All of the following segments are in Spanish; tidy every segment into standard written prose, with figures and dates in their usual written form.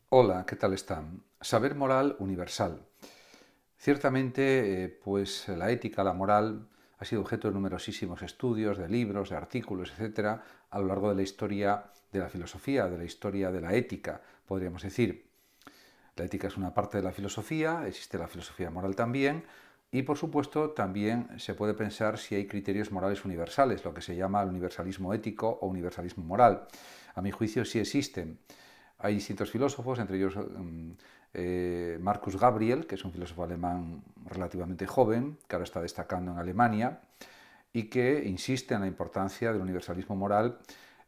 Hola, ¿qué tal están? Saber moral universal. Ciertamente, pues la ética, la moral, ha sido objeto de numerosísimos estudios, de libros, de artículos, etcétera, a lo largo de la historia de la filosofía, de la historia de la ética, podríamos decir. La ética es una parte de la filosofía, existe la filosofía moral también, y por supuesto también se puede pensar si hay criterios morales universales, lo que se llama el universalismo ético o universalismo moral. A mi juicio sí existen. Hay distintos filósofos, entre ellos Marcus Gabriel, que es un filósofo alemán relativamente joven, que ahora está destacando en Alemania, y que insiste en la importancia del universalismo moral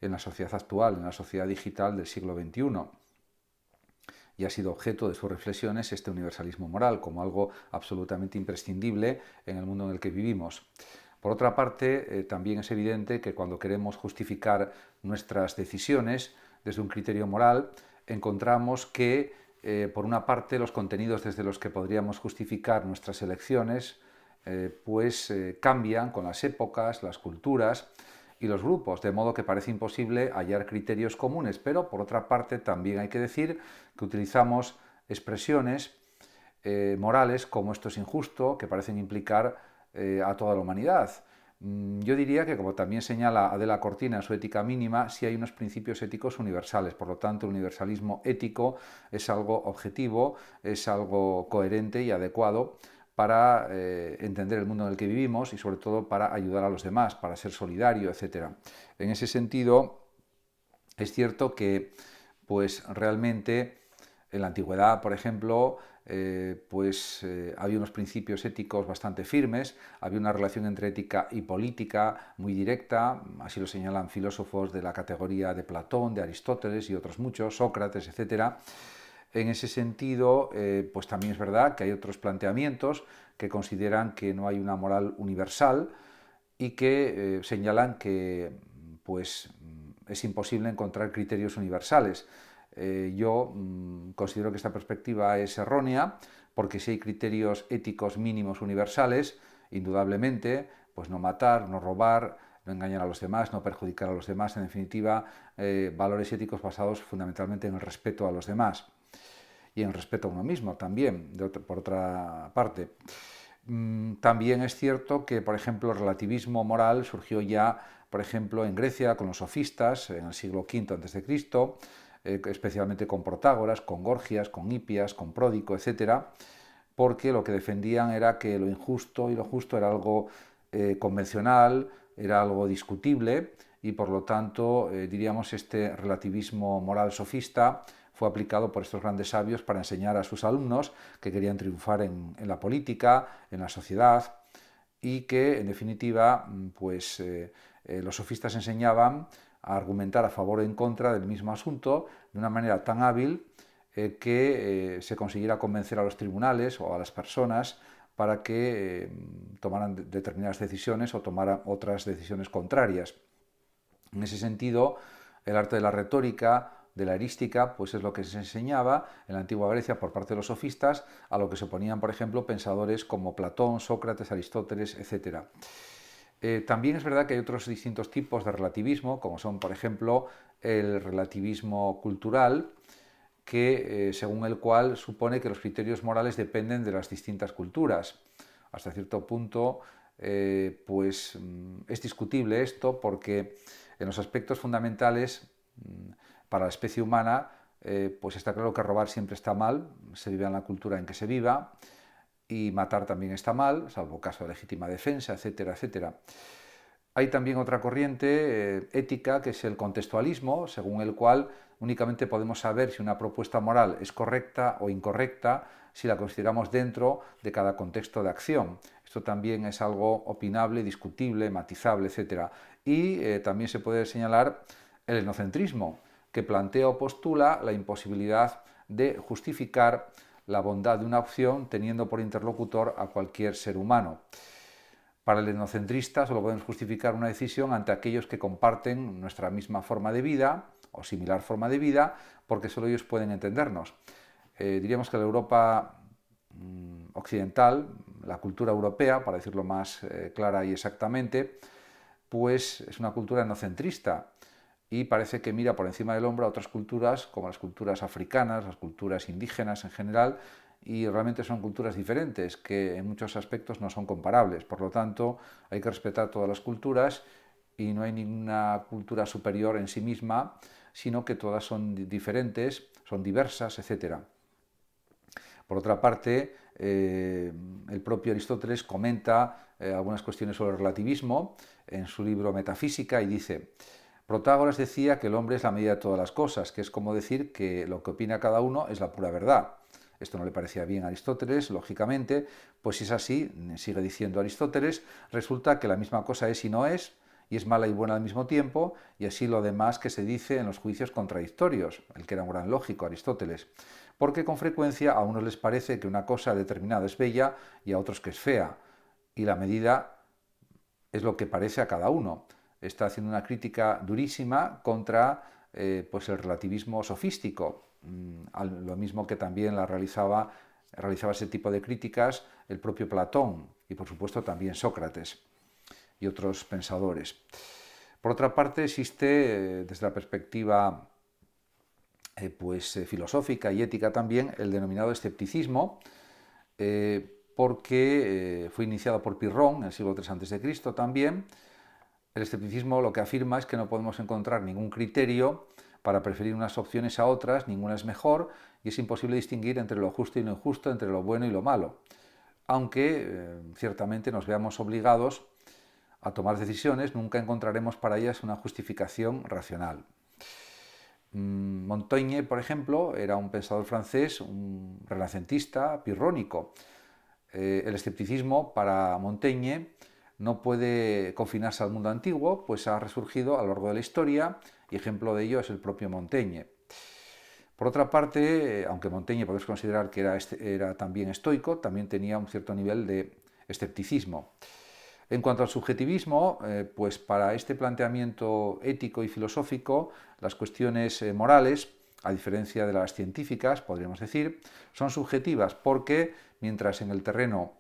en la sociedad actual, en la sociedad digital del siglo XXI. Y ha sido objeto de sus reflexiones este universalismo moral como algo absolutamente imprescindible en el mundo en el que vivimos. Por otra parte, también es evidente que cuando queremos justificar nuestras decisiones desde un criterio moral, encontramos que, por una parte, los contenidos desde los que podríamos justificar nuestras elecciones cambian con las épocas, las culturas y los grupos, de modo que parece imposible hallar criterios comunes, pero por otra parte también hay que decir que utilizamos expresiones morales como esto es injusto, que parecen implicar a toda la humanidad. Yo diría que, como también señala Adela Cortina en su Ética Mínima, sí hay unos principios éticos universales. Por lo tanto, el universalismo ético es algo objetivo, es algo coherente y adecuado para entender el mundo en el que vivimos y sobre todo para ayudar a los demás, para ser solidario, etc. En ese sentido, es cierto que pues realmente en la antigüedad, por ejemplo, había unos principios éticos bastante firmes, había una relación entre ética y política muy directa, así lo señalan filósofos de la categoría de Platón, de Aristóteles y otros muchos, Sócrates, etcétera. En ese sentido, pues también es verdad que hay otros planteamientos que consideran que no hay una moral universal y que señalan que pues, es imposible encontrar criterios universales. Yo considero que esta perspectiva es errónea porque si hay criterios éticos mínimos universales, indudablemente, pues no matar, no robar, no engañar a los demás, no perjudicar a los demás, en definitiva, valores éticos basados fundamentalmente en el respeto a los demás y en el respeto a uno mismo también, por otra parte. También es cierto que, por ejemplo, el relativismo moral surgió ya, por ejemplo, en Grecia con los sofistas en el siglo V a.C., especialmente con Protágoras, con Gorgias, con Hipias, con Pródico, etcétera, porque lo que defendían era que lo injusto y lo justo era algo convencional, era algo discutible y por lo tanto diríamos este relativismo moral sofista fue aplicado por estos grandes sabios para enseñar a sus alumnos que querían triunfar en la política, en la sociedad y que en definitiva los sofistas enseñaban a argumentar a favor o en contra del mismo asunto de una manera tan hábil que se consiguiera convencer a los tribunales o a las personas para que tomaran determinadas decisiones o tomaran otras decisiones contrarias. En ese sentido, el arte de la retórica, de la erística, pues es lo que se enseñaba en la antigua Grecia por parte de los sofistas, a lo que se oponían, por ejemplo, pensadores como Platón, Sócrates, Aristóteles, etc. También es verdad que hay otros distintos tipos de relativismo, como son, por ejemplo, el relativismo cultural, que según el cual supone que los criterios morales dependen de las distintas culturas. Hasta cierto punto, es discutible esto porque en los aspectos fundamentales para la especie humana, pues está claro que robar siempre está mal, se vive en la cultura en que se viva, y matar también está mal, salvo caso de legítima defensa, etcétera, etcétera. Hay también otra corriente ética que es el contextualismo, según el cual únicamente podemos saber si una propuesta moral es correcta o incorrecta si la consideramos dentro de cada contexto de acción. Esto también es algo opinable, discutible, matizable, etc. Y también se puede señalar el etnocentrismo, que plantea o postula la imposibilidad de justificar la bondad de una opción teniendo por interlocutor a cualquier ser humano. Para el etnocentrista solo podemos justificar una decisión ante aquellos que comparten nuestra misma forma de vida o similar forma de vida, porque solo ellos pueden entendernos. Diríamos que la Europa occidental, la cultura europea, para decirlo más clara y exactamente, pues es una cultura etnocentrista y parece que mira por encima del hombro a otras culturas, como las culturas africanas, las culturas indígenas en general, y realmente son culturas diferentes que en muchos aspectos no son comparables. Por lo tanto, hay que respetar todas las culturas y no hay ninguna cultura superior en sí misma, sino que todas son diferentes, son diversas, etc. Por otra parte, el propio Aristóteles comenta algunas cuestiones sobre el relativismo en su libro Metafísica y dice: Protágoras decía que el hombre es la medida de todas las cosas, que es como decir que lo que opina cada uno es la pura verdad. Esto no le parecía bien a Aristóteles, lógicamente, pues si es así, sigue diciendo Aristóteles, resulta que la misma cosa es y no es, y es mala y buena al mismo tiempo, y así lo demás que se dice en los juicios contradictorios, el que era un gran lógico, Aristóteles, porque con frecuencia a unos les parece que una cosa determinada es bella y a otros que es fea, y la medida es lo que parece a cada uno. Está haciendo una crítica durísima contra pues el relativismo sofístico, lo mismo que también realizaba ese tipo de críticas el propio Platón y por supuesto también Sócrates y otros pensadores. Por otra parte, existe desde la perspectiva filosófica y ética también el denominado escepticismo, porque fue iniciado por Pirrón en el siglo III a.C. también. El escepticismo lo que afirma es que no podemos encontrar ningún criterio para preferir unas opciones a otras, ninguna es mejor, y es imposible distinguir entre lo justo y lo injusto, entre lo bueno y lo malo, aunque ciertamente nos veamos obligados a tomar decisiones, nunca encontraremos para ellas una justificación racional. Montaigne, por ejemplo, era un pensador francés, un renacentista, pirrónico. El escepticismo para Montaigne no puede confinarse al mundo antiguo, pues ha resurgido a lo largo de la historia y ejemplo de ello es el propio Montaigne. Por otra parte, aunque Montaigne podemos considerar que era también estoico, también tenía un cierto nivel de escepticismo. En cuanto al subjetivismo, pues para este planteamiento ético y filosófico, las cuestiones morales, a diferencia de las científicas, podríamos decir, son subjetivas porque mientras en el terreno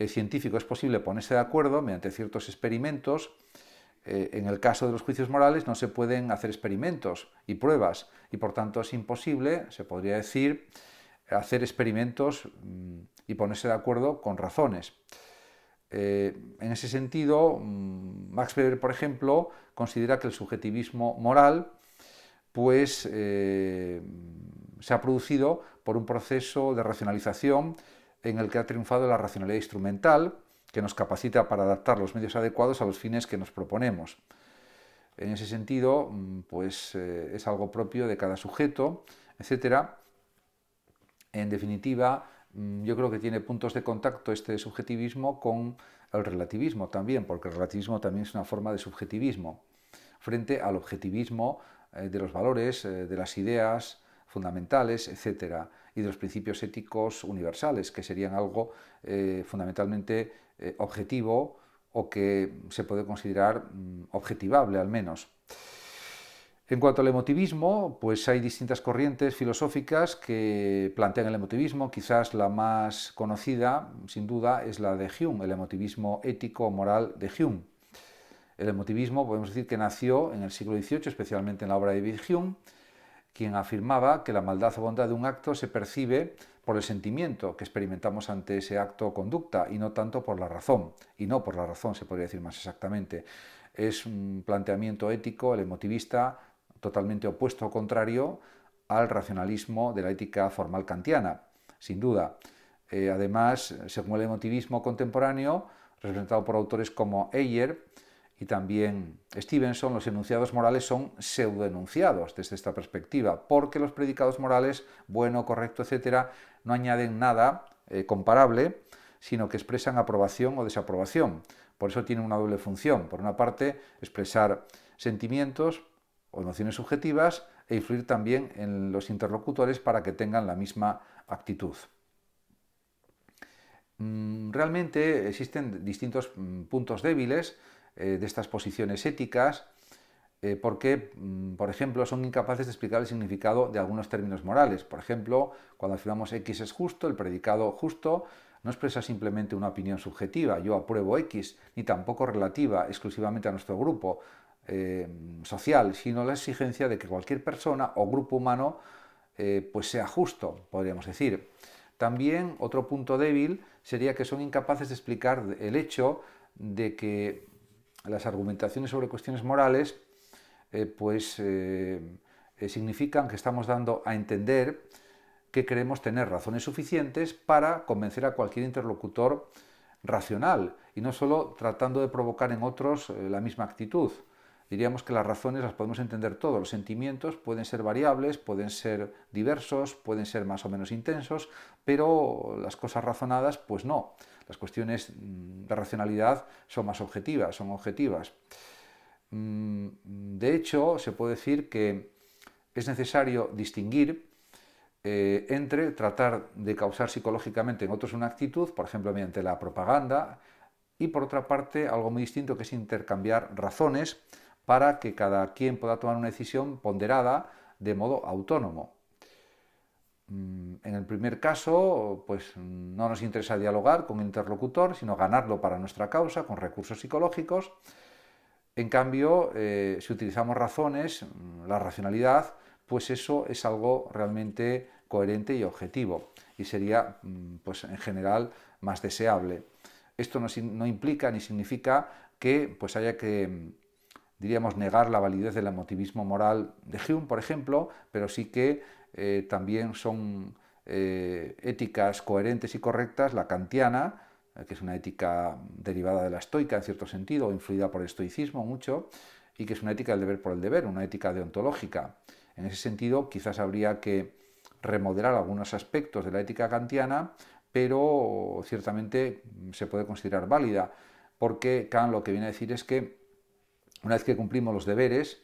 científico es posible ponerse de acuerdo mediante ciertos experimentos, en el caso de los juicios morales no se pueden hacer experimentos y pruebas y por tanto es imposible, se podría decir, hacer experimentos y ponerse de acuerdo con razones. En ese sentido, Max Weber, por ejemplo, considera que el subjetivismo moral pues, se ha producido por un proceso de racionalización en el que ha triunfado la racionalidad instrumental, que nos capacita para adaptar los medios adecuados a los fines que nos proponemos. En ese sentido, pues, es algo propio de cada sujeto, etc. En definitiva, yo creo que tiene puntos de contacto este subjetivismo con el relativismo también, porque el relativismo también es una forma de subjetivismo, frente al objetivismo de los valores, de las ideas fundamentales, etc., y de los principios éticos universales, que serían algo fundamentalmente objetivo o que se puede considerar objetivable al menos. En cuanto al emotivismo, pues hay distintas corrientes filosóficas que plantean el emotivismo. Quizás la más conocida, sin duda, es la de Hume, el emotivismo ético-moral de Hume. El emotivismo podemos decir que nació en el siglo XVIII, especialmente en la obra de David Hume, quien afirmaba que la maldad o bondad de un acto se percibe por el sentimiento que experimentamos ante ese acto o conducta y no tanto por la razón, y no por la razón se podría decir más exactamente. Es un planteamiento ético, el emotivista, totalmente opuesto o contrario al racionalismo de la ética formal kantiana, sin duda. Además, según el emotivismo contemporáneo, representado por autores como Heyer y también Stevenson, los enunciados morales son pseudoenunciados desde esta perspectiva, porque los predicados morales, bueno, correcto, etc., no añaden nada comparable, sino que expresan aprobación o desaprobación. Por eso tienen una doble función. Por una parte, expresar sentimientos o emociones subjetivas e influir también en los interlocutores para que tengan la misma actitud. Realmente existen distintos puntos débiles de estas posiciones éticas porque, por ejemplo, son incapaces de explicar el significado de algunos términos morales. Por ejemplo, cuando afirmamos X es justo, el predicado justo no expresa simplemente una opinión subjetiva, yo apruebo X, ni tampoco relativa exclusivamente a nuestro grupo. social, sino la exigencia de que cualquier persona o grupo humano pues sea justo, podríamos decir. También otro punto débil sería que son incapaces de explicar el hecho de que las argumentaciones sobre cuestiones morales significan que estamos dando a entender que queremos tener razones suficientes para convencer a cualquier interlocutor racional y no solo tratando de provocar en otros la misma actitud. Diríamos que las razones las podemos entender todos, los sentimientos pueden ser variables, pueden ser diversos, pueden ser más o menos intensos, pero las cosas razonadas, pues no. Las cuestiones de racionalidad son más objetivas, son objetivas. De hecho, se puede decir que es necesario distinguir entre tratar de causar psicológicamente en otros una actitud, por ejemplo, mediante la propaganda, y por otra parte, algo muy distinto que es intercambiar razones para que cada quien pueda tomar una decisión ponderada de modo autónomo. En el primer caso, pues no nos interesa dialogar con el interlocutor, sino ganarlo para nuestra causa con recursos psicológicos. En cambio, si utilizamos razones, la racionalidad, pues eso es algo realmente coherente y objetivo y sería, pues en general, más deseable. Esto no implica ni significa que pues haya que, diríamos, negar la validez del emotivismo moral de Hume, por ejemplo, pero sí que también son éticas coherentes y correctas la kantiana, que es una ética derivada de la estoica en cierto sentido, o influida por el estoicismo mucho, y que es una ética del deber por el deber, una ética deontológica. En ese sentido, quizás habría que remodelar algunos aspectos de la ética kantiana, pero ciertamente se puede considerar válida, porque Kant lo que viene a decir es que una vez que cumplimos los deberes,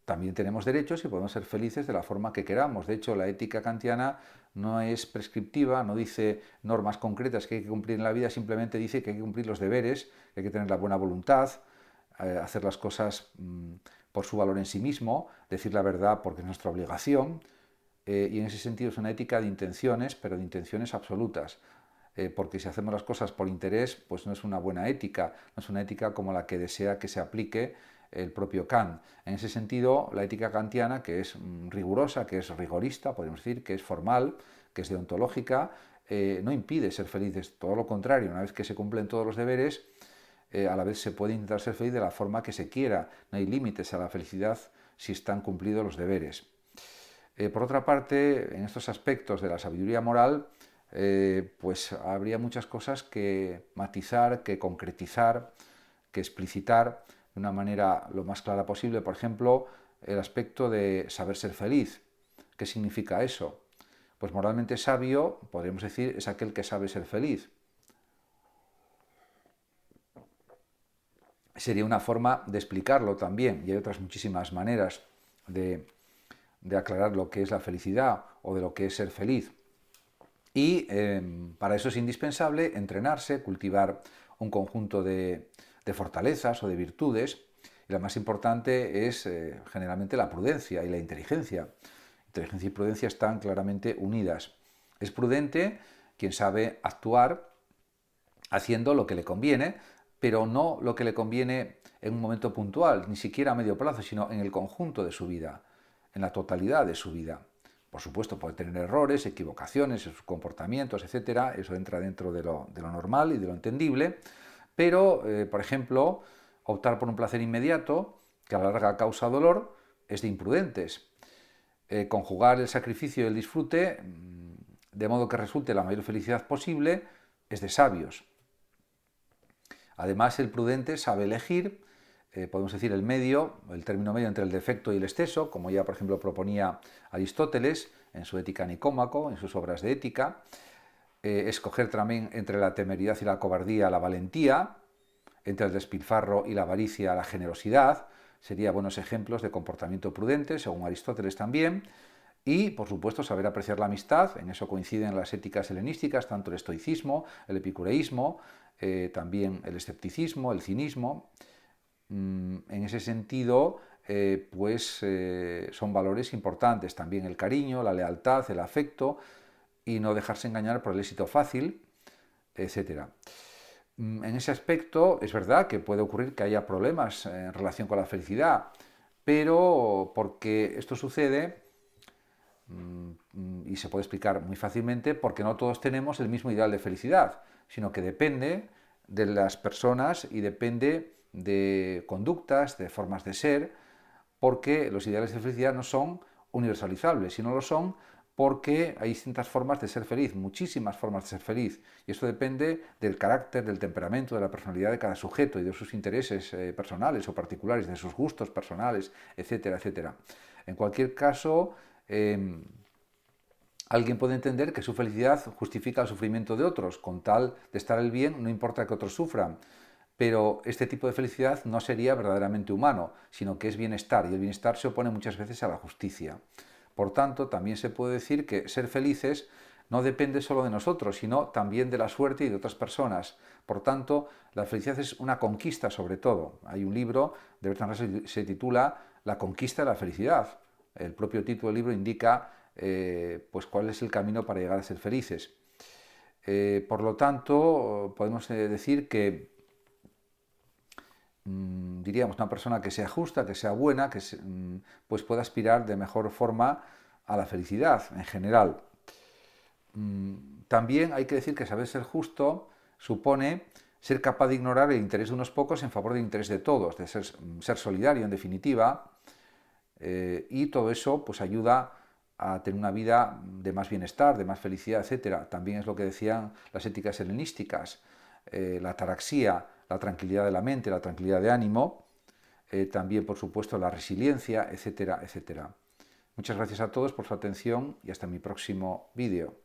también tenemos derechos y podemos ser felices de la forma que queramos. De hecho, la ética kantiana no es prescriptiva, no dice normas concretas que hay que cumplir en la vida, simplemente dice que hay que cumplir los deberes, que hay que tener la buena voluntad, hacer las cosas por su valor en sí mismo, decir la verdad porque es nuestra obligación, y en ese sentido es una ética de intenciones, pero de intenciones absolutas. Porque si hacemos las cosas por interés, pues no es una buena ética, no es una ética como la que desea que se aplique el propio Kant. En ese sentido, la ética kantiana, que es rigurosa, que es rigorista, podemos decir, que es formal, que es deontológica, no impide ser felices, todo lo contrario, una vez que se cumplen todos los deberes, a la vez se puede intentar ser feliz de la forma que se quiera, no hay límites a la felicidad si están cumplidos los deberes. Por otra parte, en estos aspectos de la sabiduría moral, pues habría muchas cosas que matizar, que concretizar, que explicitar de una manera lo más clara posible. Por ejemplo, el aspecto de saber ser feliz. ¿Qué significa eso? Pues moralmente sabio, podríamos decir, es aquel que sabe ser feliz. Sería una forma de explicarlo también, y hay otras muchísimas maneras de aclarar lo que es la felicidad o de lo que es ser feliz. Y para eso es indispensable entrenarse, cultivar un conjunto de fortalezas o de virtudes. Y la más importante es generalmente la prudencia y la inteligencia. Inteligencia y prudencia están claramente unidas. Es prudente quien sabe actuar haciendo lo que le conviene, pero no lo que le conviene en un momento puntual, ni siquiera a medio plazo, sino en el conjunto de su vida, en la totalidad de su vida. Por supuesto, puede tener errores, equivocaciones en sus comportamientos, etc. Eso entra dentro de lo normal y de lo entendible. Pero, por ejemplo, optar por un placer inmediato, que a la larga causa dolor, es de imprudentes. Conjugar el sacrificio y el disfrute, de modo que resulte la mayor felicidad posible, es de sabios. Además, el prudente sabe elegir, podemos decir, el término medio entre el defecto y el exceso, como ya, por ejemplo, proponía Aristóteles en su Ética Nicómaco, en sus obras de ética. Escoger también entre la temeridad y la cobardía la valentía, entre el despilfarro y la avaricia la generosidad. Serían buenos ejemplos de comportamiento prudente, según Aristóteles también. Y, por supuesto, saber apreciar la amistad, en eso coinciden las éticas helenísticas, tanto el estoicismo, el epicureísmo, también el escepticismo, el cinismo. En ese sentido, son valores importantes, también el cariño, la lealtad, el afecto, y no dejarse engañar por el éxito fácil, etc. En ese aspecto es verdad que puede ocurrir que haya problemas en relación con la felicidad, pero porque esto sucede, y se puede explicar muy fácilmente, porque no todos tenemos el mismo ideal de felicidad, sino que depende de las personas y depende de conductas, de formas de ser, porque los ideales de felicidad no son universalizables, sino lo son porque hay distintas formas de ser feliz, muchísimas formas de ser feliz, y esto depende del carácter, del temperamento, de la personalidad de cada sujeto y de sus intereses personales o particulares, de sus gustos personales, etcétera, etcétera. En cualquier caso, alguien puede entender que su felicidad justifica el sufrimiento de otros, con tal de estar el bien, no importa que otros sufran. Pero este tipo de felicidad no sería verdaderamente humano, sino que es bienestar, y el bienestar se opone muchas veces a la justicia. Por tanto, también se puede decir que ser felices no depende solo de nosotros, sino también de la suerte y de otras personas. Por tanto, la felicidad es una conquista sobre todo. Hay un libro de Bertrand Russell que se titula La conquista de la felicidad. El propio título del libro indica pues cuál es el camino para llegar a ser felices. Por lo tanto, podemos decir que diríamos, una persona que sea justa, que sea buena, que pues pueda aspirar de mejor forma a la felicidad en general. También hay que decir que saber ser justo supone ser capaz de ignorar el interés de unos pocos en favor del interés de todos, de ser solidario en definitiva, y todo eso pues ayuda a tener una vida de más bienestar, de más felicidad, etc. También es lo que decían las éticas helenísticas, la ataraxia, la tranquilidad de la mente, la tranquilidad de ánimo, también por supuesto la resiliencia, etcétera, etcétera. Muchas gracias a todos por su atención y hasta mi próximo vídeo.